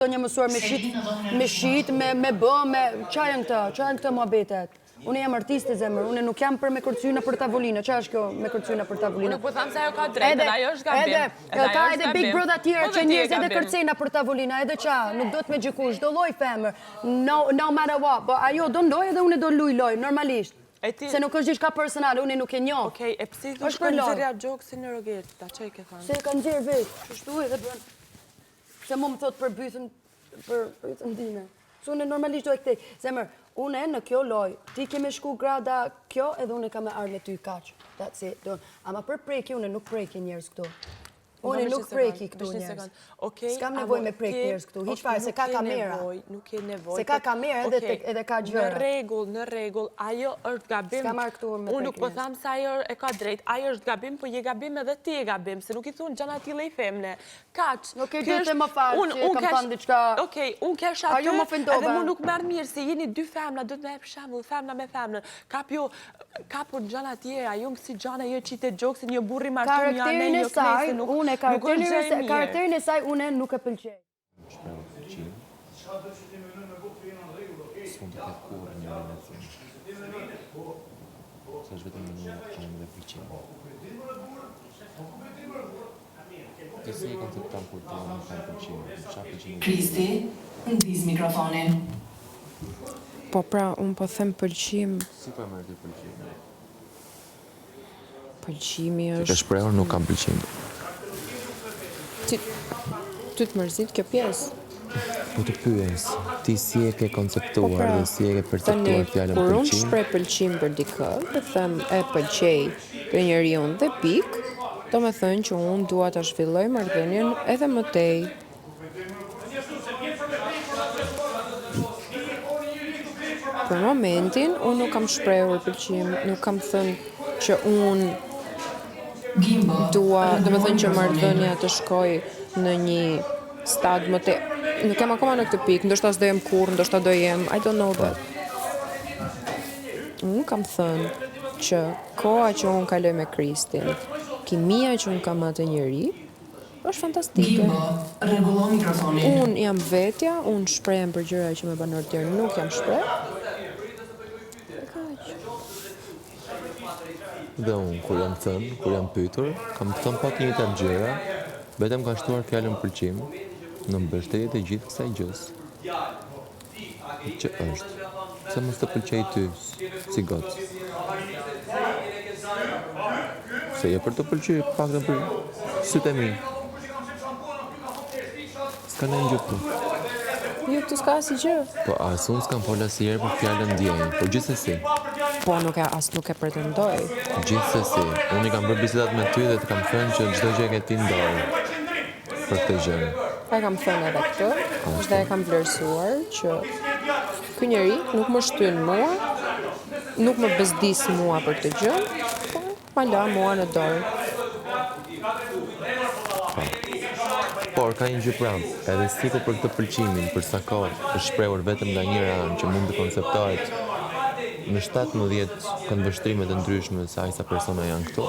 Një mësuar me shit, me bë, qa janë këta muhabetet? Unë jam artiste zemër, unë nuk jam për me kërcyna për tavolinë. Qa është kjo me kërcyna për tavolinë? Unë nuk po thamë se ajo ka drejtë, edhe ajo është gabim. Ka edhe Big Brother tjera që njërës edhe kërcena për tavolina, edhe qa, nuk do të me gjikush, do loj femër, no matter what, po ajo do ndoj edhe unë do loj, normalisht. Se nuk është gjithka personale, unë nuk e njo. Okej, e pësi du shko nëzirja gjokë si në roget, ta që i ke thanë? Se e ka nëzirë vetë, qështu edhe bërë. Se mu më thotë për bythën dine. Se unë normalisht do e këtej. Zemër, unë në kjo loj, ti keme shku grada kjo edhe unë ka me arë me ty kaqë. That's it. Ama për preki, unë nuk preki njerës këtu. Unë nuk preki këtu njerës. S'kam nevoj me preki njerës këtu. Hiq fare, se ka kamera. Nuk je nevoj. Se ka kamera edhe ka gjëra. Në regull, ajo është gabim. S'ka marrë këtu me preki njerës. Unë nuk po thamë se ajo e ka drejt. Ajo është gabim, po je gabim edhe ti e gabim. Se nuk i thunë gjana t'ile i femne. Kaq. Nuk e dhëtë më falë që kam thanë diqka. Okej, unë kesh aty edhe mu nuk merë mirë. Se jeni dy femna, do të me e për shambull, femna me femnën. Kapur gjana tjera, ju si gjana jo qite gjokë, se një burri martu një anej, një knesi, karakterin e saj, une nuk e pëlqej. Shprehur pëlqim. S'mund të ketë kur një relacion. Se është vetëm në të kemë dhe pëlqim. Të si e konceptan kur të nuk kanë pëlqim. Kristi, ndiz mikrofonin. Po pra, unë po them pëlqim. Si po e merr ti pëlqimin? Pëlqimi është... Se ka shprehur nuk kam pëlqim. Ty të mërzit kjo pjesë? Po të pyes, ti si e ke konceptuar dhe si e ke perceptuar fjalën kur unë pëlqim? shpreh pëlqim për dikë, dhe them e pëlqej për njeriu dhe pik, do me thënë që unë dua ta zhvilloj marrëdhënien edhe më tej. Për momentin, unë nuk kam shprehur pëlqim, nuk kam thënë që unë dua, do me thënë që marrëdhënia të shkoj në një stad më te... Nuk jem akoma në këtë pikë, ndoshta s'do jem kur, ndoshta do jem, I don't know that. Unë kam thënë që koha që unë kaloj me Kristin, kimia që unë kam atë njeri, është fantastike. Rregullo mikrofonin. Unë jam vetja, unë shprehem për gjëra që me banor tjerë nuk jam shpreh. Dhe unë, kur jam thënë, kur jam pyetur, kam thënë pak një të gjëra, vetëm ka shtuar fjalën pëlqim në mbështetje të gjithë kësaj gjës. Që është, se mos të pëlqej ty, si gocë. Se je për të pëlqyer pak në për sytë e mi. S'ka në një gjë këtu. Jo, këtu s'ka asnjë gjë. Po as unë s'kam folë asnjëherë për fjalën ndjenjë, por gjithsesi. Po nuk e pretendoj. Gjithsesi, unë i kam bërë bisedat me ty dhe të kam thënë që çdo gjë e ke ti në dorë për këtë gjë. E kam thënë edhe këtë, dhe e kam vlerësuar që ky njeri nuk më shtyn mua, nuk më bezdis mua për këtë gjë, po ma la mua në dorë. Por ka një gjë pranë, edhe sikur për këtë pëlqimin, për sa kohë është shprehur vetëm nga njëra anë që mund të konceptohet në 17 këndvështrime të ndryshme se sa persona janë këtu.